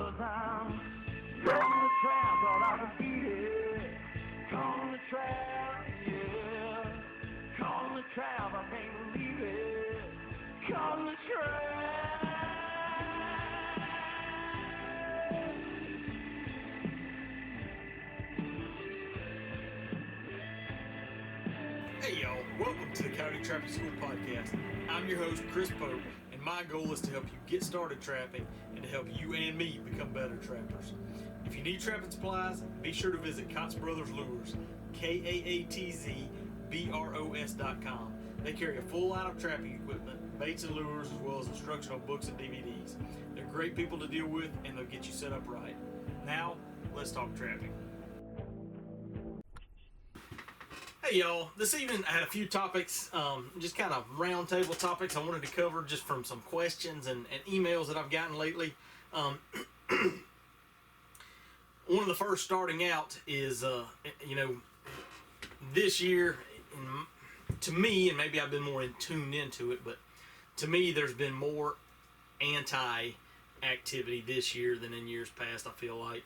'cause I'm calling the trap, thought I would beat it. Calling the trap, yeah. Calling the trap, I can't believe it. Calling the trap. Hey y'all, welcome to the Coyote Trapping School Podcast. I'm your host, Chris Pope, and my goal is to help you get started trapping and to help you and me become better trappers. If you need trapping supplies, be sure to visit Kotz Brothers Lures, KAATZBROS.com. They carry a full line of trapping equipment, baits and lures, as well as instructional books and DVDs. They're great people to deal with, and they'll get you set up right. Now, let's talk trapping. Hey y'all, this evening I had a few topics, just kind of round table topics I wanted to cover just from some questions and emails that I've gotten lately. One of the first starting out is, this year, to me, and maybe I've been more tuned into it, but to me there's been more anti-activity this year than in years past, I feel like.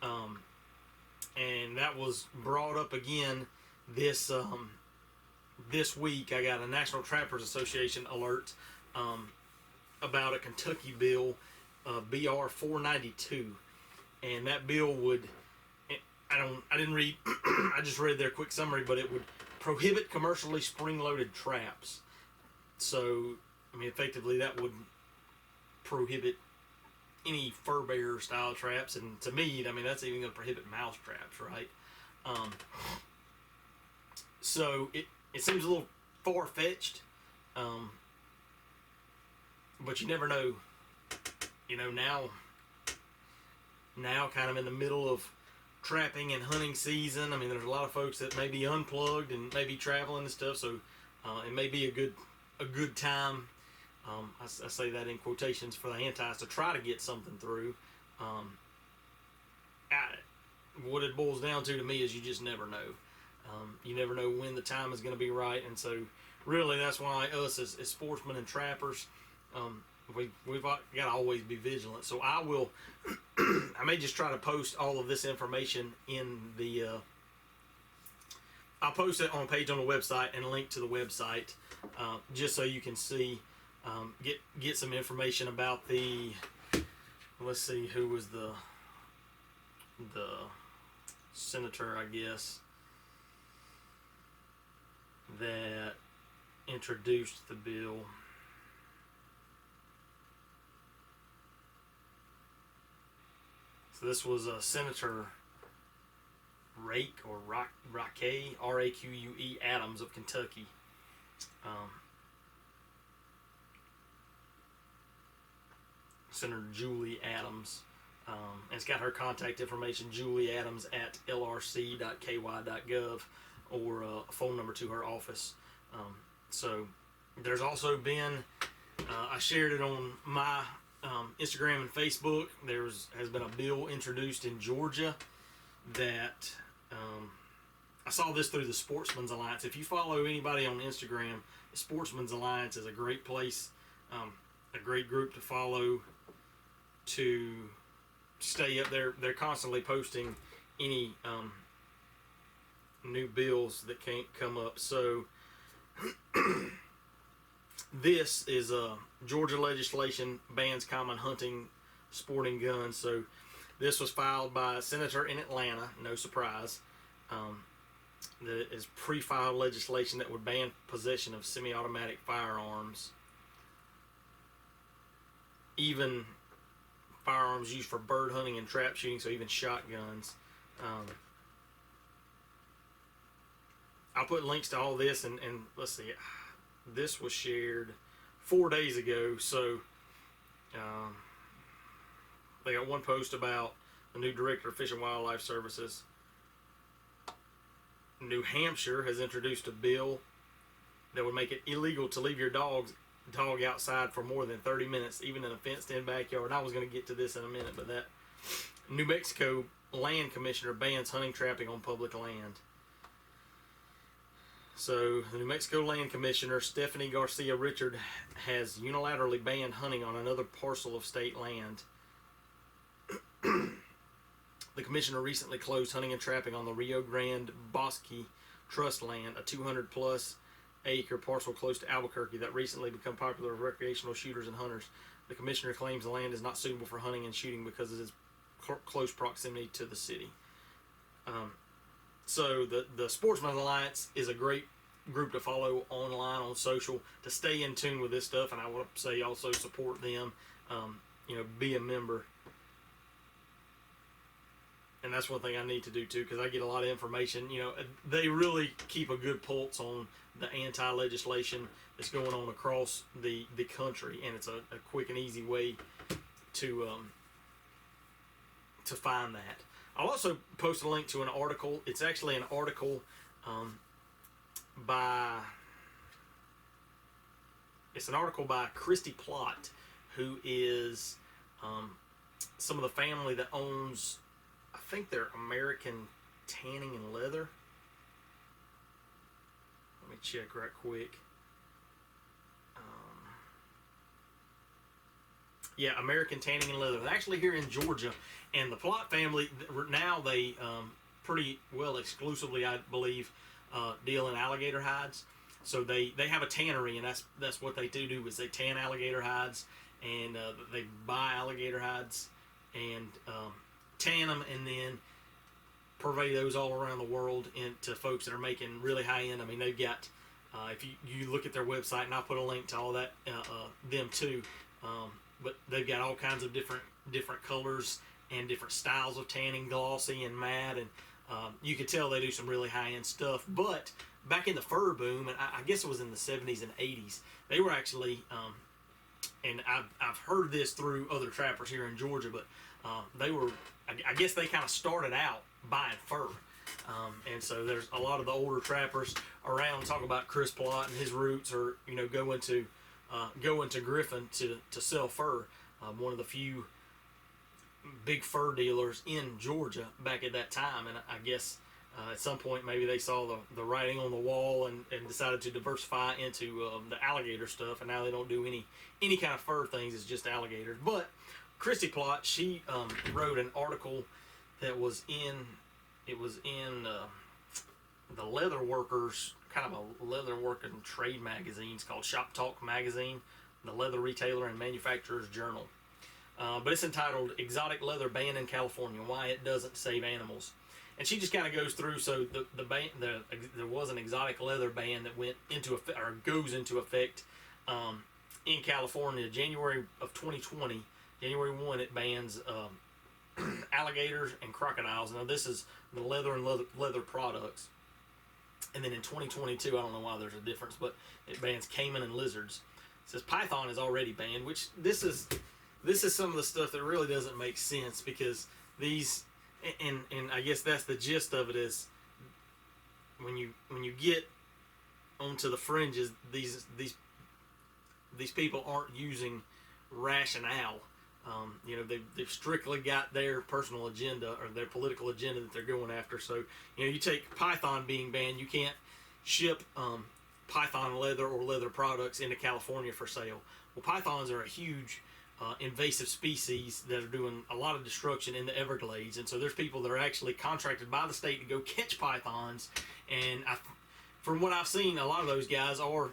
And that was brought up again this week. I got a National Trappers Association alert about a Kentucky bill, BR 492, and that bill would, I didn't read, I just read their quick summary, but it would prohibit commercially spring-loaded traps. So, I mean, effectively that would prohibit any fur bearer style traps, and to me, I mean, that's even going to prohibit mouse traps, right? So it seems a little far-fetched, but you never know. Now kind of in the middle of trapping and hunting season, I mean, there's a lot of folks that may be unplugged and may be traveling and stuff, so it may be a good time, I say that in quotations for the antis, to try to get something through. What it boils down to me is you just never know. You never know when the time is going to be right, and so really that's why us as sportsmen and trappers, we've got to always be vigilant. So I may just try to post all of this information in the, I'll post it on a page on the website and link to the website, just so you can see, get some information about the, let's see, who was the senator, I guess, that introduced the bill. So this was Senator Raque, or Raque, R-A-Q-U-E, Adams of Kentucky. Senator Julie Adams. And it's got her contact information, Julie Adams at lrc.ky.gov, or a phone number to her office. So there's also been, I shared it on my Instagram and Facebook, has been a bill introduced in Georgia that, I saw this through the Sportsman's Alliance. If you follow anybody on Instagram, the Sportsman's Alliance is a great place, a great group to follow, to stay up there. They're constantly posting any new bills that can't come up. So this is Georgia legislation bans common hunting sporting guns. So this was filed by a senator in Atlanta, no surprise. That is pre-filed legislation that would ban possession of semi-automatic firearms, even firearms used for bird hunting and trap shooting, so even shotguns. I'll put links to all this, and let's see, this was shared 4 days ago, so they got one post about the new director of Fish and Wildlife Services. New Hampshire has introduced a bill that would make it illegal to leave your dog outside for more than 30 minutes, even in a fenced-in backyard. I was going to get to this in a minute, but that New Mexico Land Commissioner bans hunting trapping on public land. So the New Mexico Land Commissioner, Stephanie Garcia Richard, has unilaterally banned hunting on another parcel of state land. The commissioner recently closed hunting and trapping on the Rio Grande Bosque Trust land, a 200-plus acre parcel close to Albuquerque that recently become popular with recreational shooters and hunters. The commissioner claims the land is not suitable for hunting and shooting because of its close proximity to the city. So the Sportsman Alliance is a great group to follow online on social to stay in tune with this stuff, and I want to say also support them. Be a member. And that's one thing I need to do too, because I get a lot of information. They really keep a good pulse on the anti-legislation that's going on across the country, and it's a quick and easy way to find that. I'll also post a link to an article. It's actually an article by Christy Plott, who is some of the family that owns, I think they're American Tanning and Leather. Let me check right quick. American Tanning and Leather. They're actually here in Georgia, and the Plott family, now they pretty well exclusively, I believe, deal in alligator hides. So they have a tannery, and that's what they do is they tan alligator hides, and they buy alligator hides and tan them, and then purvey those all around the world into folks that are making really high end. I mean, they've got, if you look at their website, and I'll put a link to all that, them too, but they've got all kinds of different colors and different styles of tanning, glossy and matte, and you could tell they do some really high end stuff. But back in the fur boom, and I guess it was in the 70s and 80s, they were actually, and I've heard this through other trappers here in Georgia, but they were, I guess they kind of started out buying fur. And so there's a lot of the older trappers around talk about Chris Plott and his roots, or going to Griffin to sell fur. One of the few big fur dealers in Georgia back at that time, and I guess at some point maybe they saw the writing on the wall and decided to diversify into the alligator stuff, and now they don't do any kind of fur things. It's just alligators. But Christy Plott, she wrote an article that was in the leather workers, kind of a leather working trade magazine. It's called Shop Talk Magazine, the Leather Retailer and Manufacturers Journal. But it's entitled "Exotic Leather Banned in California: Why It Doesn't Save Animals." And she just kind of goes through. So there was an exotic leather ban that went into effect, or goes into effect, in California, January of 2020. January 1, it bans alligators and crocodiles. Now this is the leather and leather products. And then in 2022, I don't know why there's a difference, but it bans caiman and lizards. It says python is already banned, which this is some of the stuff that really doesn't make sense, because these, and I guess that's the gist of it, is when you get onto the fringes, these people aren't using rationale. They've strictly got their personal agenda or their political agenda that they're going after. So, you take python being banned, you can't ship python leather or leather products into California for sale. Well, pythons are a huge invasive species that are doing a lot of destruction in the Everglades, and so there's people that are actually contracted by the state to go catch pythons, and from what I've seen, a lot of those guys are,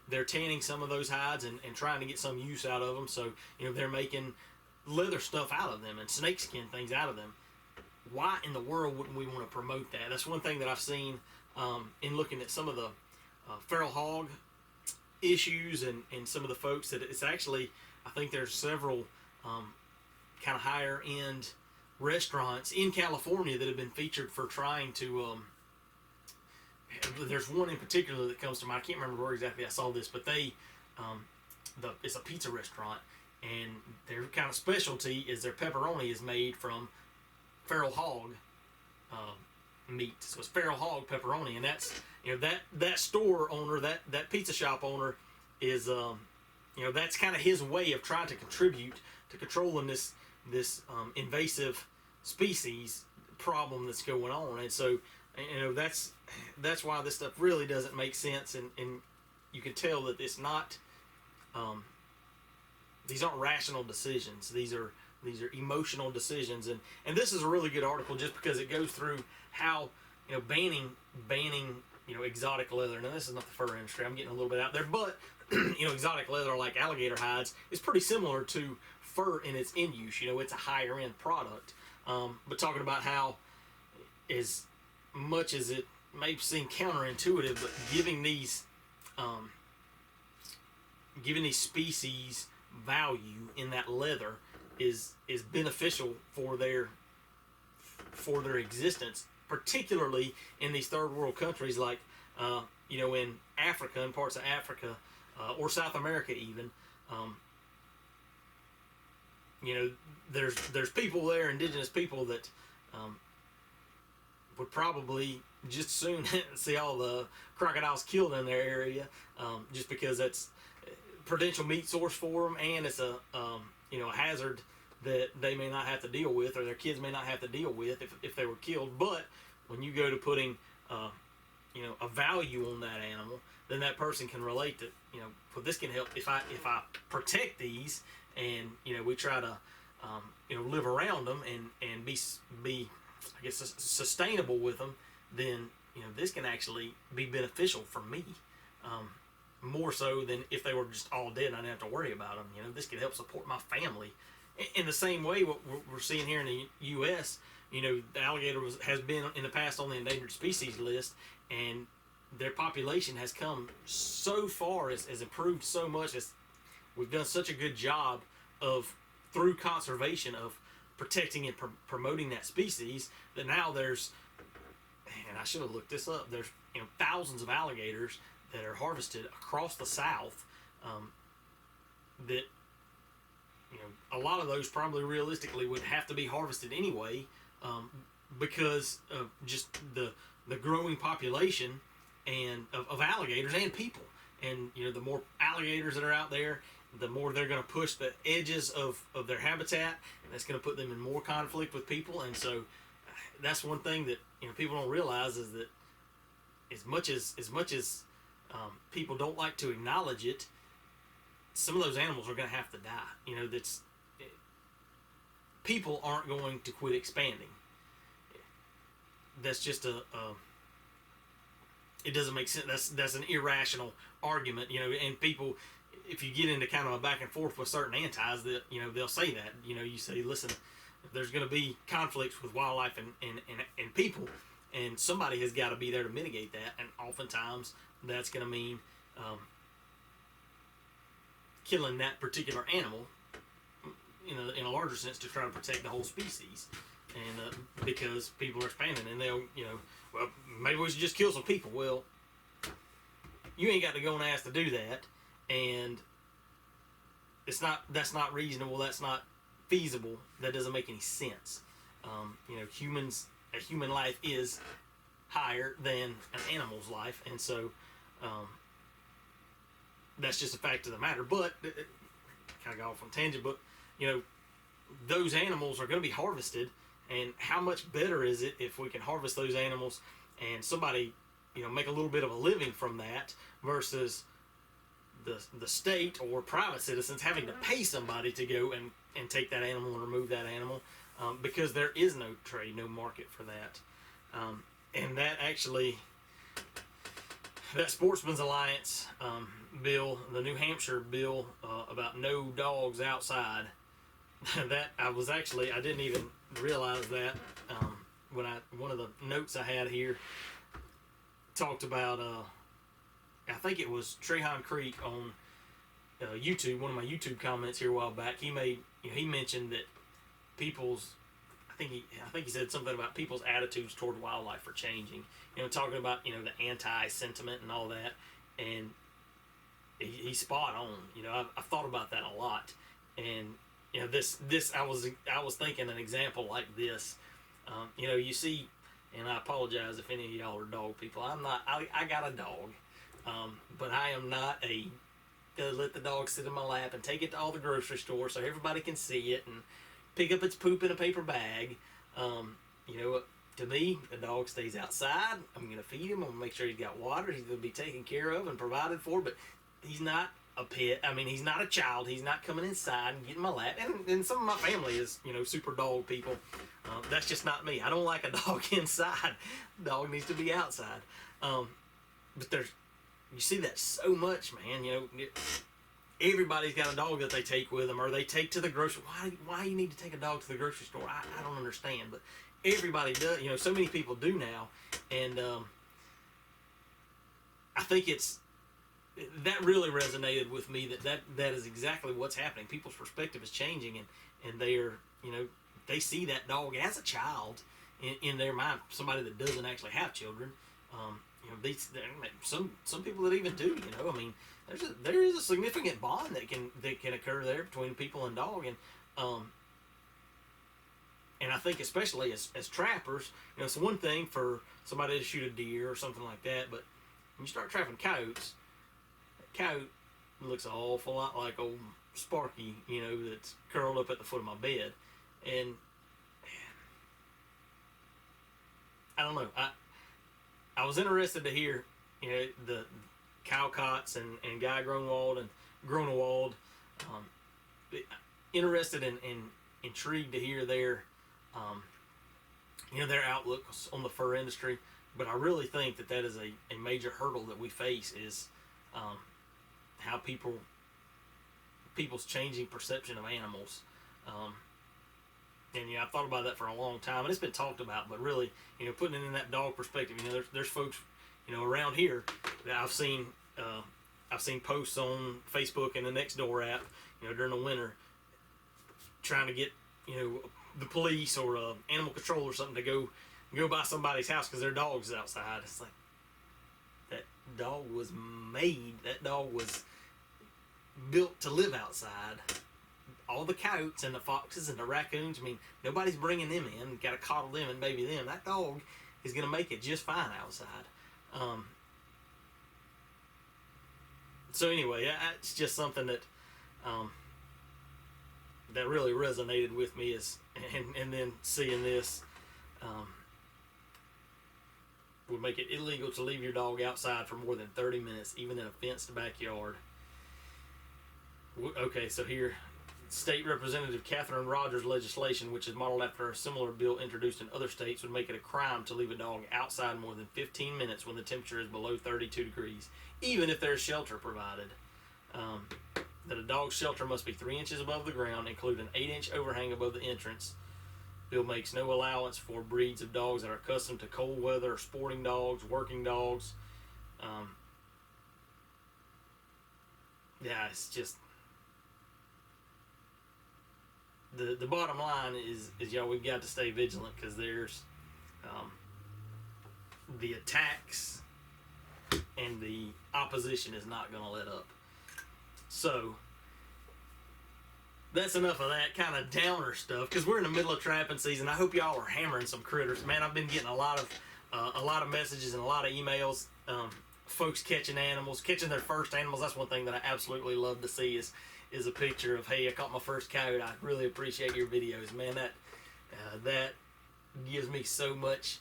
they're tanning some of those hides and trying to get some use out of them. So, they're making leather stuff out of them and snakeskin things out of them. Why in the world wouldn't we want to promote that? That's one thing that I've seen in looking at some of the feral hog issues and some of the folks that it's actually, I think there's several kind of higher end restaurants in California that have been featured for trying to, there's one in particular that comes to mind. I can't remember where exactly I saw this, but it's a pizza restaurant, and their kind of specialty is their pepperoni is made from feral hog meat. So it's feral hog pepperoni, and that's, that store owner, that pizza shop owner is, that's kind of his way of trying to contribute to controlling this invasive species problem that's going on. And so, that's why this stuff really doesn't make sense, and you can tell that it's not, these aren't rational decisions. These are these are emotional decisions, and this is a really good article just because it goes through how banning exotic leather. Now this is not the fur industry. I'm getting a little bit out there, but exotic leather like alligator hides is pretty similar to fur in its end use. It's a higher end product. But talking about how, as much as it may seem counterintuitive, but giving these species value in that leather is beneficial for their existence, particularly in these third world countries like in Africa, in parts of Africa or South America even. There's people there, indigenous people, that would probably just soon see all the crocodiles killed in their area, just because that's a potential meat source for them, and it's a hazard that they may not have to deal with, or their kids may not have to deal with if they were killed. But when you go to putting a value on that animal, then that person can relate that, well, this can help if I protect these, and we try to live around them and be I guess sustainable with them, then this can actually be beneficial for me, more so than if they were just all dead and I didn't have to worry about them. This can help support my family. In the same way, what we're seeing here in the U.S., the alligator has been in the past on the endangered species list, and their population has come so far, has improved so much, as we've done such a good job of, through conservation, of protecting and promoting that species, that now there's, and I should have looked this up, there's thousands of alligators that are harvested across the South, that a lot of those probably realistically would have to be harvested anyway, because of just the growing population and of alligators and people. And the more alligators that are out there, the more they're going to push the edges of their habitat, and that's going to put them in more conflict with people. And so that's one thing that people don't realize, is that as much as people don't like to acknowledge it, some of those animals are going to have to die. People aren't going to quit expanding. That's just it doesn't make sense. That's an irrational argument, and people, if you get into kind of a back and forth with certain antis, that they'll say that. You say, listen, there's going to be conflicts with wildlife and people, and somebody has got to be there to mitigate that, and oftentimes that's going to mean killing that particular animal in a larger sense, to try to protect the whole species. And because people are expanding, and they'll well, maybe we should just kill some people. Well, you ain't got to go and ask to do that, and that's not reasonable, that's not feasible, that doesn't make any sense. A human life is higher than an animal's life, and so that's just a fact of the matter. But kind of got off on a tangent, but those animals are going to be harvested, and how much better is it if we can harvest those animals and somebody make a little bit of a living from that, versus the state or private citizens having to pay somebody to go and take that animal and remove that animal, because there is no trade, no market for that. And that actually, that Sportsman's Alliance bill, the New Hampshire bill about no dogs outside, that I didn't even realize that when one of the notes I had here talked about, I think it was Trehan Creek on YouTube, one of my YouTube comments here a while back. He mentioned that I think he said something about people's attitudes toward wildlife are changing. Talking about the anti-sentiment and all that, and he's spot on. I've thought about that a lot, and this I was thinking an example like this. You see, and I apologize if any of y'all are dog people. I'm not. I got a dog, but I am not let the dog sit in my lap and take it to all the grocery stores so everybody can see it and pick up its poop in a paper bag. To me, the dog stays outside. I'm going to feed him. I'm going to make sure he's got water. He's going to be taken care of and provided for, but he's not a pet. I mean, he's not a child. He's not coming inside and getting my lap. And some of my family is, super dog people. That's just not me. I don't like a dog inside. The dog needs to be outside. But you see that so much, man. Everybody's got a dog that they take with them, or they take to the grocery. Why you need to take a dog to the grocery store? I don't understand, but everybody does. So many people do now, and I think that really resonated with me. That is exactly what's happening. People's perspective is changing, and they are, they see that dog as a child in their mind. Somebody that doesn't actually have children. Some people that even do. I mean, there is a significant bond that can occur there between people and dog, and I think especially as trappers, it's one thing for somebody to shoot a deer or something like that, but when you start trapping coyotes, that coyote looks an awful lot like old Sparky, that's curled up at the foot of my bed, and I don't know. I was interested to hear, the Cowcots and Guy Grunewald and Grunewald. Interested and intrigued to hear their outlook on the fur industry. But I really think that is a major hurdle that we face is how people's changing perception of animals. And I've thought about that for a long time, and it's been talked about. But really, putting it in that dog perspective, there's folks, around here that I've seen posts on Facebook and the Nextdoor app, during the winter, trying to get, the police or animal control or something to go by somebody's house because their dog's outside. It's like, that dog was built to live outside. All the coyotes and the foxes and the raccoons, I mean, nobody's bringing them in. Got to coddle them and baby them. That dog is going to make it just fine outside. So anyway, it's just something that that really resonated with me and then seeing this would make it illegal to leave your dog outside for more than 30 minutes, even in a fenced backyard. Okay, so here, State Representative Catherine Rogers' legislation, which is modeled after a similar bill introduced in other states, would make it a crime to leave a dog outside more than 15 minutes when the temperature is below 32 degrees, even if there's shelter provided. That a dog's shelter must be 3 inches above the ground, include an 8-inch overhang above the entrance. Bill makes no allowance for breeds of dogs that are accustomed to cold weather, or sporting dogs, working dogs. It's just... The bottom line is y'all, we've got to stay vigilant, because there's the attacks and the opposition is not going to let up. So that's enough of that kind of downer stuff, because we're in the middle of trapping season. I hope y'all are hammering some critters. Man, I've been getting a lot of messages and a lot of emails. Folks catching their first animals. That's one thing that I absolutely love to see is a picture of, hey, I caught my first coyote. I really appreciate your videos, man. That gives me so much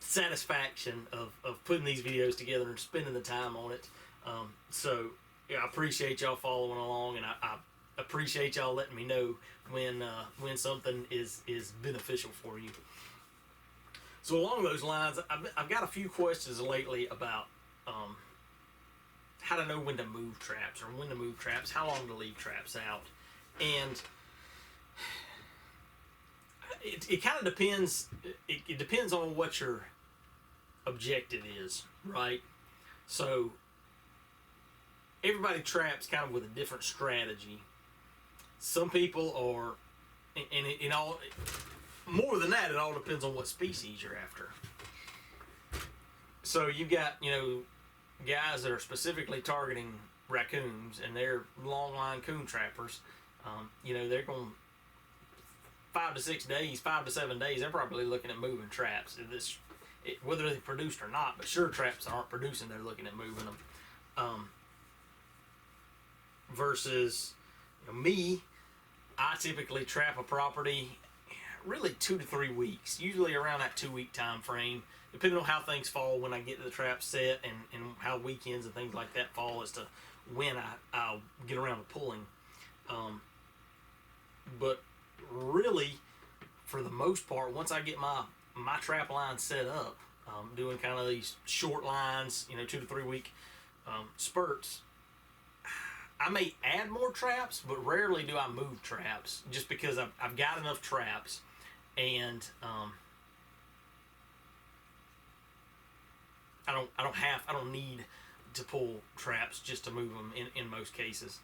satisfaction of putting these videos together and spending the time on it. So yeah, I appreciate y'all following along, and I appreciate y'all letting me know when something is beneficial for you. So along those lines, I've got a few questions lately about how to know when to move traps, or when to move traps, how long to leave traps out. And it kind of depends. It depends on what your objective is, right? So everybody traps kind of with a different strategy. Some people are, and it all, more than that, it all depends on what species you're after. So you've got, guys that are specifically targeting raccoons, and they're long line coon trappers. They're going 5 to 6 days, 5 to 7 days. They're probably looking at moving traps. Whether they produced or not, but sure, traps aren't producing, they're looking at moving them. Versus me, I typically trap a property really 2 to 3 weeks, usually around that 2-week time frame, depending on how things fall when I get the trap set, and how weekends and things like that fall as to when I'll get around to pulling. But really, for the most part, once I get my trap line set up, doing kind of these short lines, 2 to 3 week spurts, I may add more traps, but rarely do I move traps, just because I've got enough traps, and I don't need to pull traps just to move them in most cases.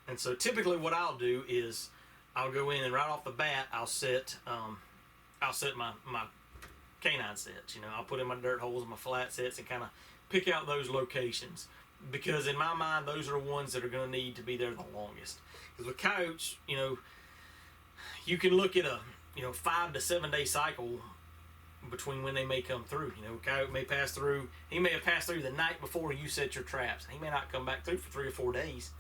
And so typically what I'll do is I'll go in and right off the bat I'll set my canine sets. I'll put in my dirt holes and my flat sets and kind of pick out those locations, because in my mind those are the ones that are going to need to be there the longest. Because with coyotes, you can look at a 5 to 7 day cycle between when they may come through. Coyote may pass through. He may have passed through the night before you set your traps. He may not come back through for 3 or 4 days.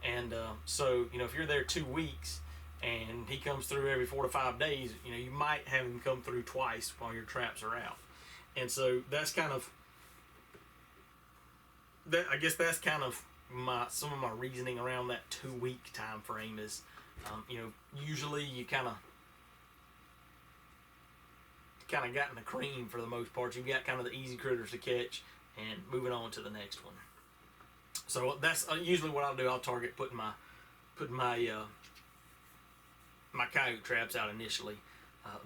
And so if you're there 2 weeks and he comes through every 4 to 5 days, you might have him come through twice while your traps are out. And so that's kind of that. I guess that's kind of some of my reasoning around that 2 week time frame is, usually you kind of gotten the cream for the most part. You've got kind of the easy critters to catch and moving on to the next one. So that's usually what I'll do. I'll target putting my coyote traps out initially.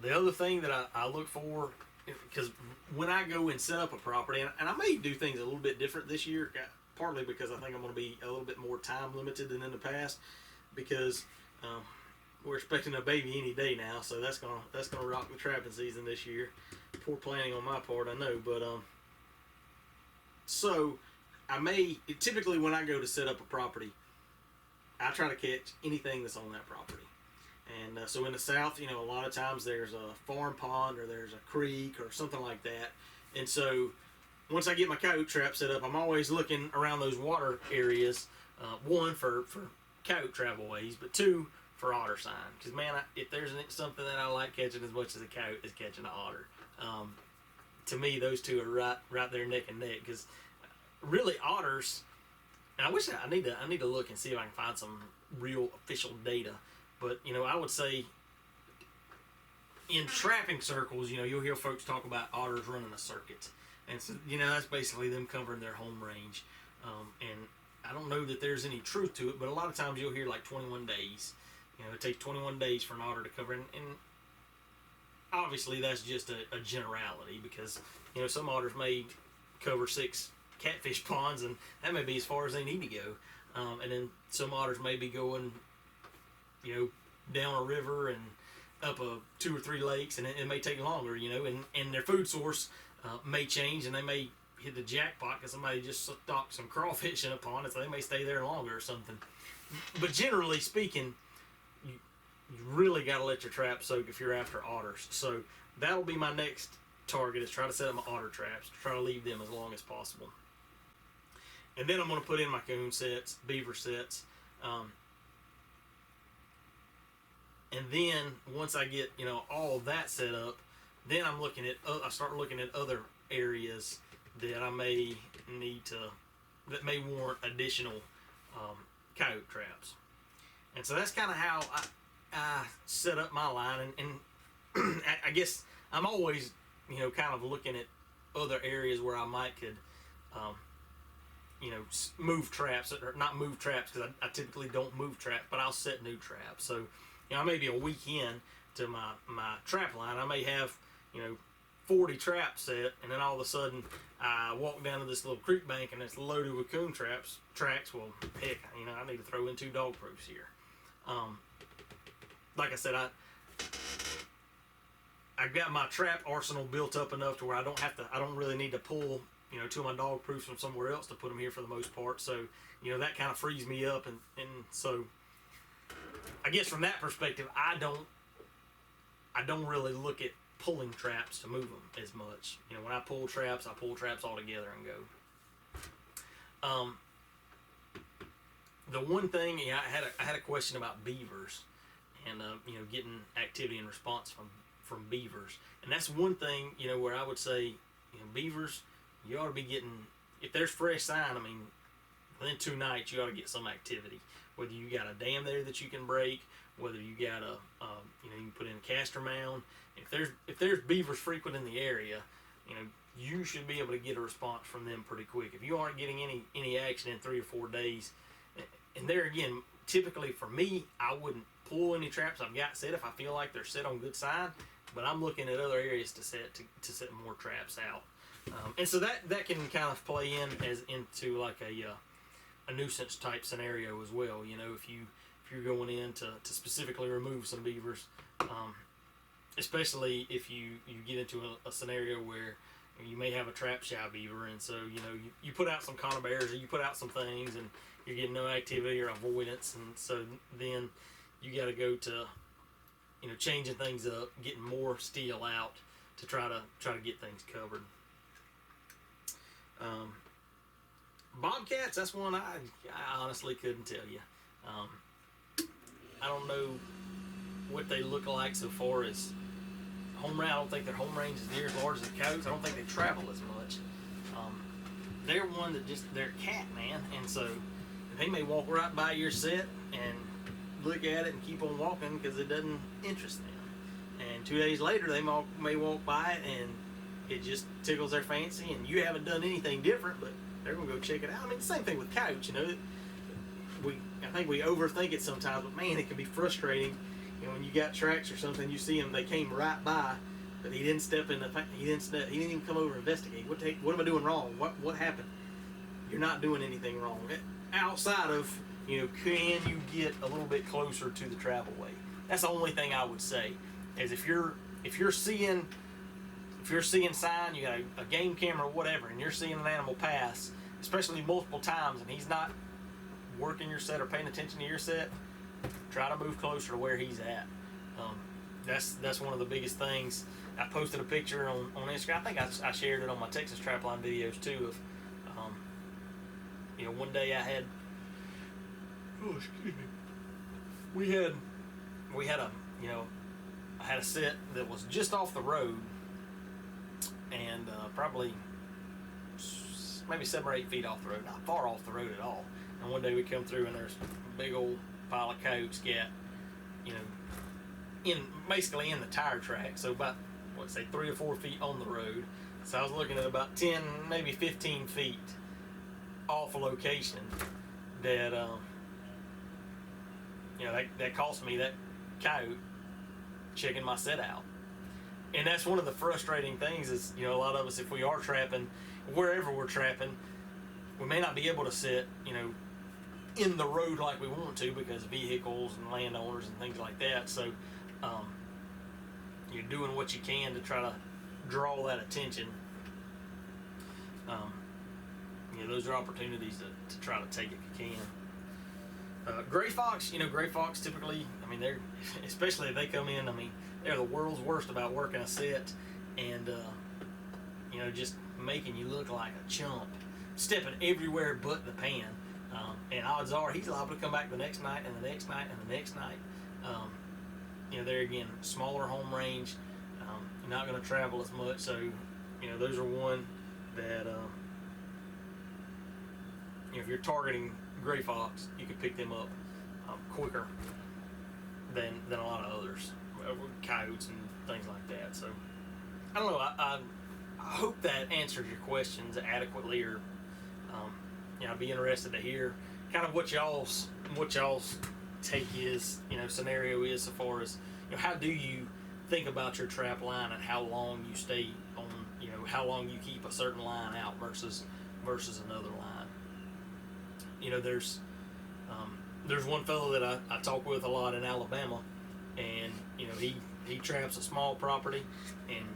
The other thing that I look for, because when I go and set up a property, and I may do things a little bit different this year, partly because I think I'm going to be a little bit more time limited than in the past, because we're expecting a baby any day now, so that's gonna rock the trapping season this year. Poor planning on my part, I know, but so I may typically when I go to set up a property, I try to catch anything that's on that property. And so in the South, a lot of times there's a farm pond or there's a creek or something like that. And so once I get my coyote trap set up, I'm always looking around those water areas. One, for coyote travel ways, but two, for otter sign. Because man, if there's something that I like catching as much as a coyote is catching an otter. To me, those two are right there neck and neck. Because really, otters. And I need to look and see if I can find some real official data. But I would say in trapping circles, you'll hear folks talk about otters running a circuit, and so that's basically them covering their home range. And I don't know that there's any truth to it, but a lot of times you'll hear like 21 days. It takes 21 days for an otter to cover, and obviously that's just a generality, because some otters may cover 6 catfish ponds, and that may be as far as they need to go. And then some otters may be going down a river and up 2 or 3 lakes, and it may take longer, and their food source may change, and they may hit the jackpot because somebody just stocked some crawfish in a pond, and so they may stay there longer or something. But generally speaking, you really got to let your trap soak if you're after otters. So that'll be my next target, is try to set up my otter traps, to try to leave them as long as possible. And then I'm going to put in my coon sets, beaver sets. And then once I get all of that set up, then I start looking at other areas that I may need that may warrant additional coyote traps. And so that's kind of how I set up my line. And I guess I'm always kind of looking at other areas where I might could move traps, or not move traps, because I typically don't move traps, but I'll set new traps. So I may be a week in to my trap line. I may have 40 traps set, and then all of a sudden I walk down to this little creek bank and it's loaded with coon tracks. Well, heck, I need to throw in 2 dog proofs here. Like I said, I've got my trap arsenal built up enough to where I don't really need to pull 2 of my dog proofs from somewhere else to put them here for the most part. So that kind of frees me up, and so I guess from that perspective, I don't really look at pulling traps to move them as much. When I pull traps all together and go. The one thing, I had a question about beavers, and getting activity and response from beavers, and that's one thing where I would say beavers, you ought to be getting, if there's fresh sign, within 2 nights you ought to get some activity. Whether you got a dam there that you can break, whether you got you can put in a castor mound. If there's beavers frequent in the area, you should be able to get a response from them pretty quick. If you aren't getting any action in 3 or 4 days, and there again, typically for me, I wouldn't pull any traps I've got set if I feel like they're set on good side, but I'm looking at other areas to set more traps out. And so that can kind of play into like a nuisance type scenario as well. If you're going in to specifically remove some beavers, especially if you get into a scenario where you may have a trap shy beaver, and so you put out some conibears or you put out some things and you're getting no activity or avoidance, and so then you got to go to changing things up, getting more steel out to try to get things covered. Bobcats, that's one I honestly couldn't tell you. I don't know what they look like so far as home range. I don't think their home range is near as large as the coyotes. I don't think they travel as much. They're one that they're a cat, man, and so they may walk right by your set and look at it and keep on walking because it doesn't interest them. And 2 days later, they may walk by it and it just tickles their fancy, and you haven't done anything different, but they're gonna go check it out. I mean, the same thing with coyotes. I think we overthink it sometimes, but man, it can be frustrating. When you got tracks or something, you see them, they came right by, but he didn't step in he didn't even come over and investigate. What am I doing wrong? What happened? You're not doing anything wrong. Outside of, can you get a little bit closer to the travel way? That's the only thing I would say. Is if you're seeing sign, you got a game camera or whatever, and you're seeing an animal pass, especially multiple times, and he's not working your set or paying attention to your set, try to move closer to where he's at. That's one of the biggest things. I posted a picture on Instagram. I think I shared it on my Texas Trapline videos too. Of one day I had, I had a set that was just off the road, and probably maybe 7 or 8 feet off the road, not far off the road at all. And one day we come through and there's a big old pile of coyotes basically in the tire track, so about 3 or 4 feet on the road. So I was looking at about 10, maybe 15 feet off a location that that cost me that coyote checking my set out. And that's one of the frustrating things is, a lot of us, if we are trapping, wherever we're trapping, we may not be able to sit, in the road like we want to because of vehicles and landowners and things like that. So you're doing what you can to try to draw that attention. Those are opportunities to try to take if you can. Gray fox, gray fox typically, they're, especially if they come in, they're the world's worst about working a set and, just making you look like a chump, stepping everywhere but the pan. And odds are he's liable to come back the next night and the next night and the next night. There again, smaller home range, you're not going to travel as much. So, those are one that, if you're targeting gray fox, you can pick them up quicker than a lot of others, coyotes and things like that. So, I don't know. I hope that answers your questions adequately, or I'd be interested to hear kind of what y'all's take is, scenario is so far as, how do you think about your trap line and how long you stay on, how long you keep a certain line out versus another line. There's one fellow that I talk with a lot in Alabama, and he traps a small property, and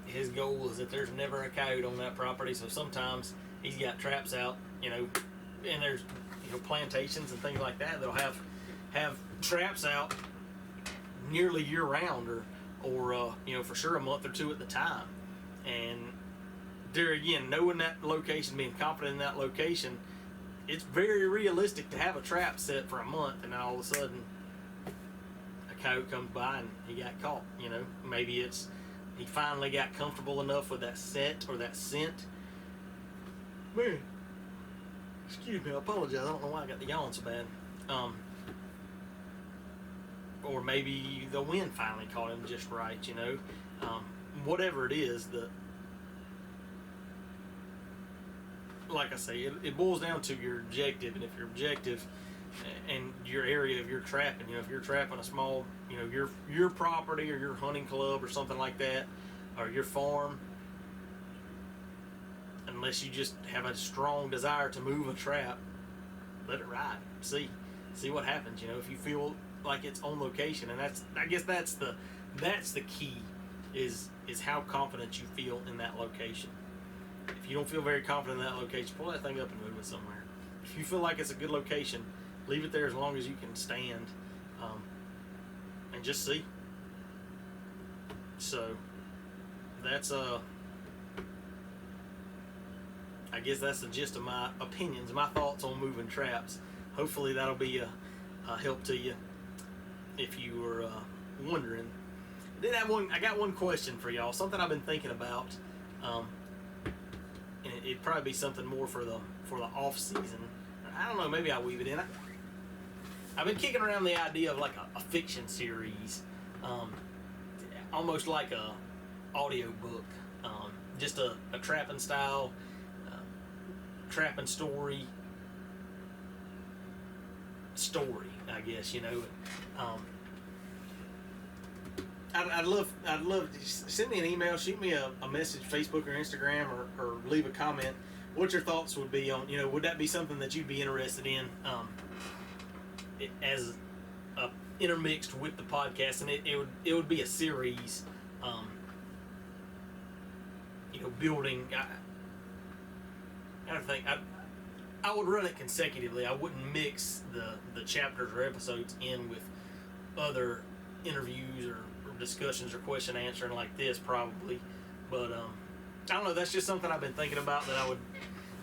his goal is that there's never a coyote on that property. So sometimes he's got traps out, and there's plantations and things like that that'll have traps out nearly year round, or for sure a month or two at the time. And there again, knowing that location, being confident in that location, it's very realistic to have a trap set for a month, and then all of a sudden a coyote comes by and he got caught. Maybe it's he finally got comfortable enough with that set or that scent. Man, Excuse me, I apologize. I don't know why I got the yawn so bad. Or maybe the wind finally caught him just right, you know. Whatever it is, like I say, it boils down to your objective, and if your objective and your area of your trapping, you know, if you're trapping a small, you know, your property or your hunting club or something like that, or your farm, unless you just have a strong desire to move a trap, let it ride. See what happens. You know, if you feel like it's on location, and I guess that's the key is how confident you feel in that location. If you don't feel very confident in that location, pull that thing up and move it somewhere. If you feel like it's a good location, leave it there as long as you can stand, and just see. So that's I guess that's the gist of my opinions, my thoughts on moving traps. Hopefully that'll be a help to you if you were wondering. I got one question for y'all, something I've been thinking about, and it'd probably be something more for the off season. I don't know, maybe I'll weave it in. I've been kicking around the idea of like a fiction series, almost like a audio book, just a trapping style, trapping story, I guess, you know. I'd love to send me an email, shoot me a message, Facebook or Instagram, or leave a comment. What your thoughts would be on, you know, would that be something that you'd be interested in, as intermixed with the podcast, and it would be a series, you know, building. I think I would run it consecutively. I wouldn't mix the chapters or episodes in with other interviews or discussions or question answering like this, probably. But I don't know, that's just something I've been thinking about that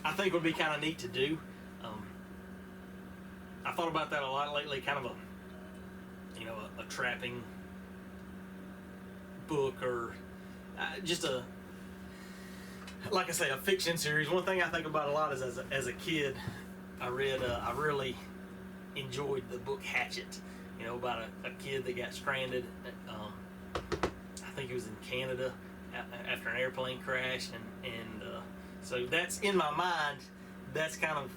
I think would be kind of neat to do. I thought about that a lot lately, kind of a trapping book, or just like I say, a fiction series. One thing I think about a lot is as a kid, I really enjoyed the book Hatchet, you know, about a kid that got stranded. I think it was in Canada after an airplane crash, and so that's in my mind. That's kind of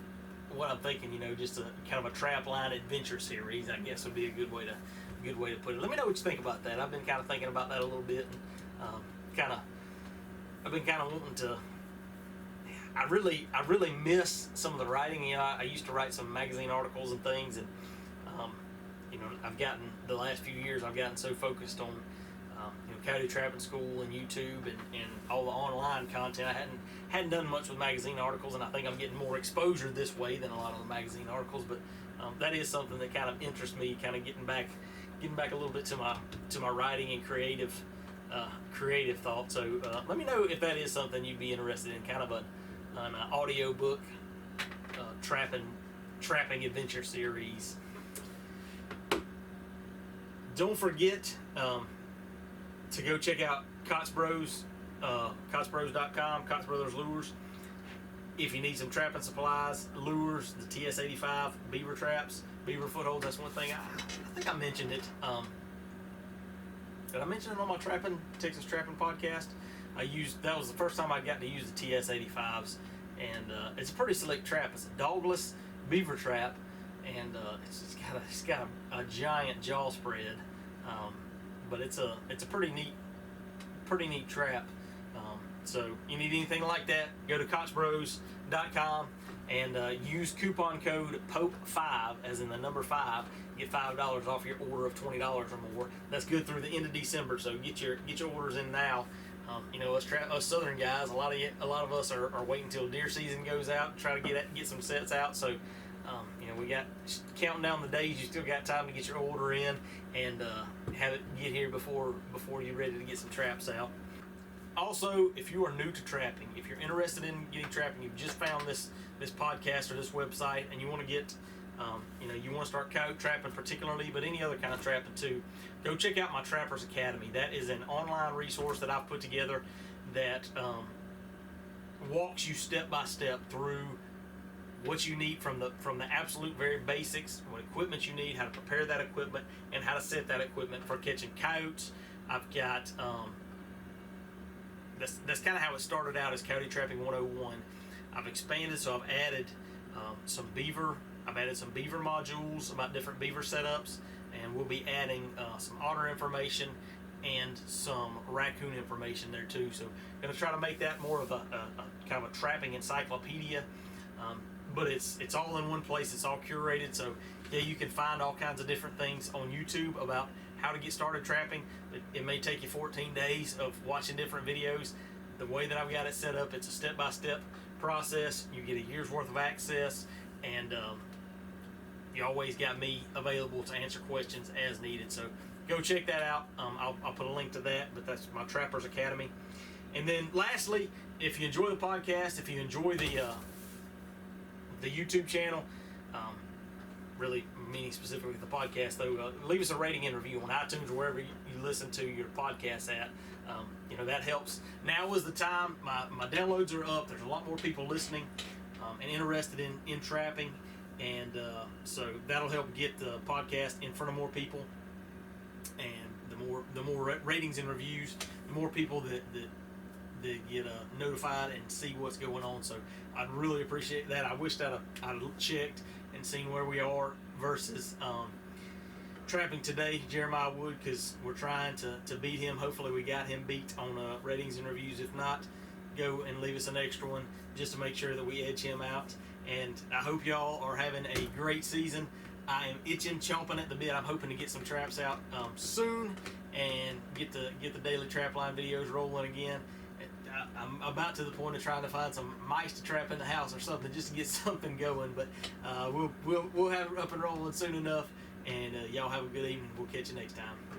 what I'm thinking, you know, just a kind of a Trapline adventure series, I guess, would be a good way to put it. Let me know what you think about that. I've been kind of thinking about that a little bit, and I've been kind of wanting to. I really miss some of the writing. You know, I used to write some magazine articles and things, and you know, I've gotten the last few years. I've gotten so focused on you know, Coyote Trapping School and YouTube and all the online content. I hadn't done much with magazine articles, and I think I'm getting more exposure this way than a lot of the magazine articles. But that is something that kind of interests me, kind of getting back a little bit to my writing and creative thought. So let me know if that is something you'd be interested in, kind of an audio book, trapping adventure series. Don't forget to go check out Cots Bros, CotsBros.com, Cots Brothers Lures. If you need some trapping supplies, lures, the TS-85 beaver traps, beaver footholds, that's one thing. I think I mentioned it. Did I mention it on my Texas Trapping podcast? That was the first time I got to use the TS-85s, and it's a pretty slick trap. It's a dogless beaver trap, and it's got a giant jaw spread, but it's a pretty neat trap. So you need anything like that, go to CotsBros.com and use coupon code POPE5, as in the number 5. Get $5 off your order of $20 or more. That's good through the end of December, so get your orders in now. You know, us Southern guys, a lot of us are waiting until deer season goes out, try to get some sets out. So you know, we got counting down the days. You still got time to get your order in and have it get here before you're ready to get some traps out. Also, if you are new to trapping, if you're interested in getting trapping, you've just found this podcast or this website, and you want to get, you know, you want to start coyote trapping particularly, but any other kind of trapping too, go check out my Trappers Academy. That is an online resource that I've put together that walks you step by step through what you need from the absolute very basics, what equipment you need, how to prepare that equipment, and how to set that equipment for catching coyotes. I've got that's kind of how it started out as Coyote Trapping 101. I've expanded, so I've added some beaver. I've added some beaver modules about different beaver setups, and we'll be adding some otter information and some raccoon information there too. So I'm going to try to make that more of a kind of a trapping encyclopedia. But it's all in one place. It's all curated. So yeah, you can find all kinds of different things on YouTube about how to get started trapping. It may take you 14 days of watching different videos. The way that I've got it set up, it's a step-by-step process. You get a year's worth of access, and you always got me available to answer questions as needed. So go check that out. I'll put a link to that, but that's my Trappers Academy. And then lastly, if you enjoy the podcast, if you enjoy the YouTube channel, really meaning specifically the podcast though, leave us a rating and review on iTunes or wherever you listen to your podcasts at. That helps. Now is the time. My downloads are up. There's a lot more people listening and interested in trapping, and so that'll help get the podcast in front of more people. And the more ratings and reviews, the more people that get notified and see what's going on. So I'd really appreciate that. I wish that I'd checked and seen where we are versus trapping today, Jeremiah Wood, because we're trying to beat him. Hopefully we got him beat on ratings and reviews. If not, go and leave us an extra one just to make sure that we edge him out. And I hope y'all are having a great season. I am itching, chomping at the bit. I'm hoping to get some traps out soon and get the daily Trapline videos rolling again. I'm about to the point of trying to find some mice to trap in the house or something just to get something going. But we'll have it up and rolling soon enough. And y'all have a good evening. We'll catch you next time.